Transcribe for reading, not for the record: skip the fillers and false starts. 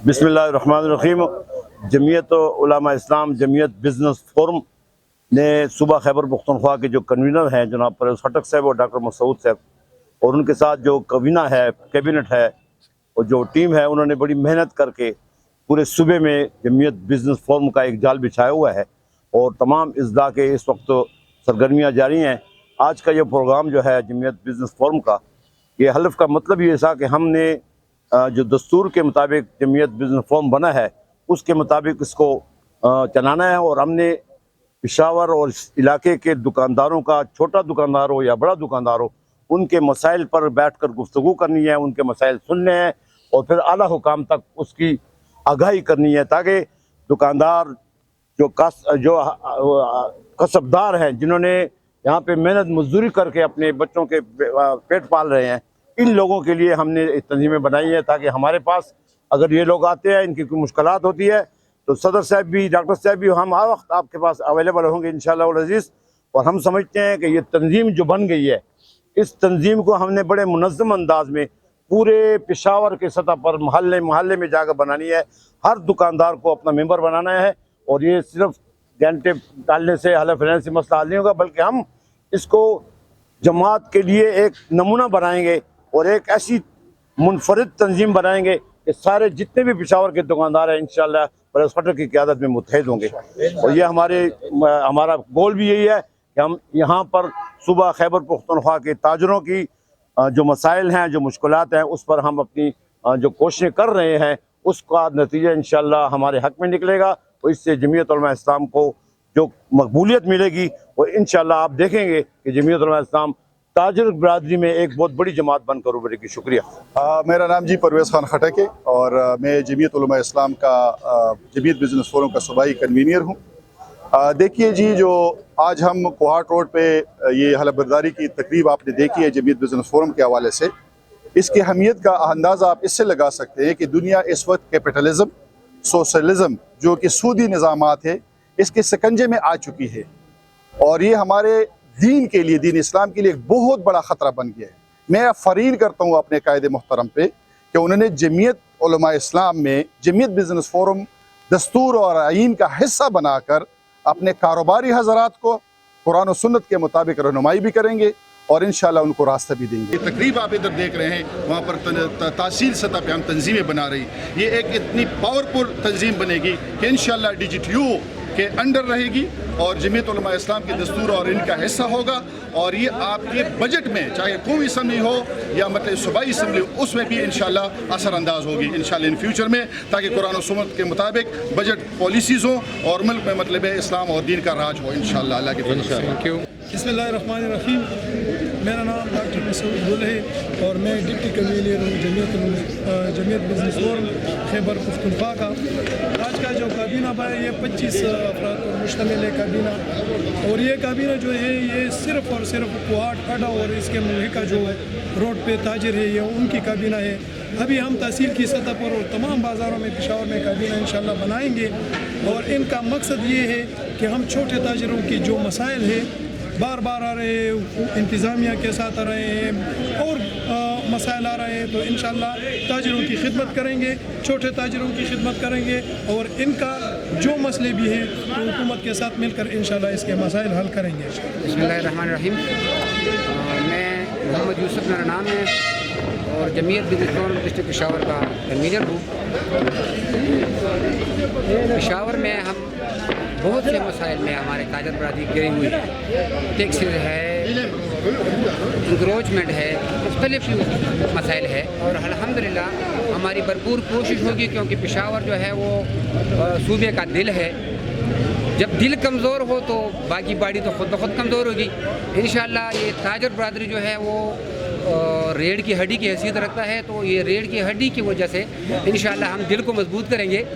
बिस्मिल्लाहिर्रहमानिर्रहीम। जमीयत उलमा इस्लाम Jamiat business forum ने सूबा खैबर पख्तूनख्वा के जो कन्वीनर हैं जनाब परवेज़ खटक साहब और डॉक्टर मसूद साहब और उनके साथ जो कबीना है, कैबिनेट है और जो टीम है, उन्होंने बड़ी मेहनत करके पूरे सूबे में जमीयत बिज़नेस फोरम का एक जाल बिछाया हुआ है और तमाम अज़ला के इस वक्त सरगर्मियाँ जारी हैं। आज का ये प्रोग्राम जो है जमीयत बिज़नेस फोरम का, ये हलफ का मतलब ये था कि हमने जो दस्तूर के मुताबिक जमीयत बिज़नेस फोरम बना है उसके मुताबिक इसको चलाना है और हमने पेशावर और इस इलाके के दुकानदारों का, छोटा दुकानदार हो या बड़ा दुकानदार हो, उनके मसाइल पर बैठ कर गुफ्तगू करनी है, उनके मसाइल सुनने हैं और फिर आला हुकाम तक उसकी आगाही करनी है ताकि दुकानदार जो कसबदार हैं, जिन्होंने यहाँ पे मेहनत मजदूरी करके अपने बच्चों के पेट पाल रहे हैं, इन लोगों के लिए हमने तंजीमें बनाई हैं ताकि हमारे पास अगर ये लोग आते हैं, इनकी कोई मुश्किलात होती है तो सदर साहब भी, डॉक्टर साहब भी, हम हर वक्त आपके पास अवेलेबल होंगे इंशाअल्लाह वल अज़ीज़। और हम समझते हैं कि ये तंजीम जो बन गई है, इस तंजीम को हमने बड़े मुनज़्ज़म अंदाज में पूरे पेशावर के सतह पर महल्ले महल्ले में जाकर बनानी है। हर दुकानदार को अपना मेंबर बनाना है और ये सिर्फ घंटे डालने से, हलफ लेने से मसला हल नहीं होगा, बल्कि हम इसको जमात के लिए एक नमूना बनाएंगे और एक ऐसी मुनफरिद तंजीम बनाएंगे कि सारे जितने भी पेशावर के दुकानदार हैं इंशाअल्लाह परवेज़ खटक की क़यादत में मुत्तहिद होंगे। और ये हमारा गोल भी यही है कि हम यहाँ पर सूबा खैबर पख्तूनख्वा के ताजरों की जो मसाइल हैं, जो मुश्किलात हैं, उस पर हम अपनी जो कोशिशें कर रहे हैं उसका नतीजा इंशाअल्लाह हमारे हक़ में निकलेगा और इससे जमीयत उलमा इस्लाम को जो मकबूलियत मिलेगी वो इंशाअल्लाह आप देखेंगे कि जमीयत उलमा इस्लाम ताजर बरादरी में एक बहुत बड़ी जमात बनकर उभरेगी। शुक्रिया। मेरा नाम जी परवेज़ खान खटक है और मैं जमीयत उलमा इस्लाम का जमीयत बिज़नेस फोरम का सूबाई कन्वीनियर हूँ। देखिए जी, जो आज हम कोहाट रोड पे ये हलफ बर्दारी की तकरीब आपने देखी है जमीयत बिज़नेस फोरम के हवाले से, इसकी अहमियत का अंदाज़ा आप इससे लगा सकते हैं कि दुनिया इस वक्त कैपिटलिज़म, सोशलिज़म जो कि सूदी निज़ामात है, इसके शिकंजे में आ चुकी है और ये हमारे दीन के लिए, दीन इस्लाम के लिए एक बहुत बड़ा ख़तरा बन गया है। मैं फ़रीन करता हूँ अपने कायदे मुहतरम पे कि उन्होंने जमीयत उलमा इस्लाम में जमीयत बिज़नेस फोरम दस्तूर और आईन का हिस्सा बनाकर अपने कारोबारी हज़रात को कुरान और सुन्नत के मुताबिक रहनुमाई भी करेंगे और इंशाअल्लाह उनको रास्ता भी देंगे। ये तकरीब आप इधर देख रहे हैं, वहाँ पर तहसील सतह पे हम तंजीमें बना रही, ये एक इतनी पावरफुल तंजीम बनेगी कि इंशाअल्लाह DGTU के अंडर रहेगी और जमीयत उलमा इस्लाम के दस्तूर और इनका हिस्सा होगा और ये आपके बजट में, चाहे कौमी असम्बली हो या मतलब सूबाई असम्बली हो, उसमें भी इंशाअल्लाह असरअंदाज होगी इंशाअल्लाह इन फ्यूचर में, ताकि कुरान और सुन्नत के मुताबिक बजट पॉलिसीज़ हो और मुल्क में मतलब इस्लाम और दीन का राज हो इंशाअल्लाह। अल्लाह के फज़ल से। बिस्मिल्लाहिर्रहमानिर्रहीम। मेरा नाम डॉक्टर मसूद गुल है और मैं डिप्टी कन्वीनर हूँ जमीयत बिज़नेस फोरम खैबर पख्तूनख्वा का। आज का जो काबीना है ये 25 अफराद पर मुश्तमिल है काबीना और ये काबीना जो है ये सिर्फ़ और सिर्फ कोहाट अड्डा और इसके मुल्हिका जो रोड पे ताजिर है ये उनकी काबीना है। अभी हम तहसील की सतह पर और तमाम बाज़ारों में पेशावर में काबीना इंशाअल्लाह बनाएंगे और इनका मकसद ये है कि हम छोटे ताजिरों की जो मसाइल है बार बार आ रहे हैं, इंतज़ामिया के साथ आ रहे हैं और मसाइल आ रहे हैं, तो इंशाअल्लाह ताजिरों की खिदमत करेंगे, छोटे ताजिरों की खिदमत करेंगे और इनका जो मसले भी हैं तो हुकूमत के साथ मिलकर इंशाअल्लाह इसके मसाइल हल करेंगे। बिस्मिल्लाहिर्रहमानिर्रहीम। मैं मोहम्मद यूसुफ मेरा नाम है और Jamiat business forum district Peshawar का कन्वीनर हूँ। पेशावर में हम बहुत से मसाइल में हमारे ताजर बरादरी गिरी हुई है, टैक्सेस है, इंक्रोचमेंट है, मुख्तलिफ मसाइल है और अल्हम्दुलिल्लाह हमारी भरपूर कोशिश होगी क्योंकि पेशावर जो है वो सूबे का दिल है। जब दिल कमज़ोर हो तो बाकी बॉडी तो खुद ब खुद कमज़ोर होगी। इंशाअल्लाह ये ताजर बरादरी जो है वो रीढ़ की हड्डी की हैसियत रखता है, तो ये रीढ़ की हड्डी की वजह से इंशाअल्लाह हम दिल को मजबूत करेंगे।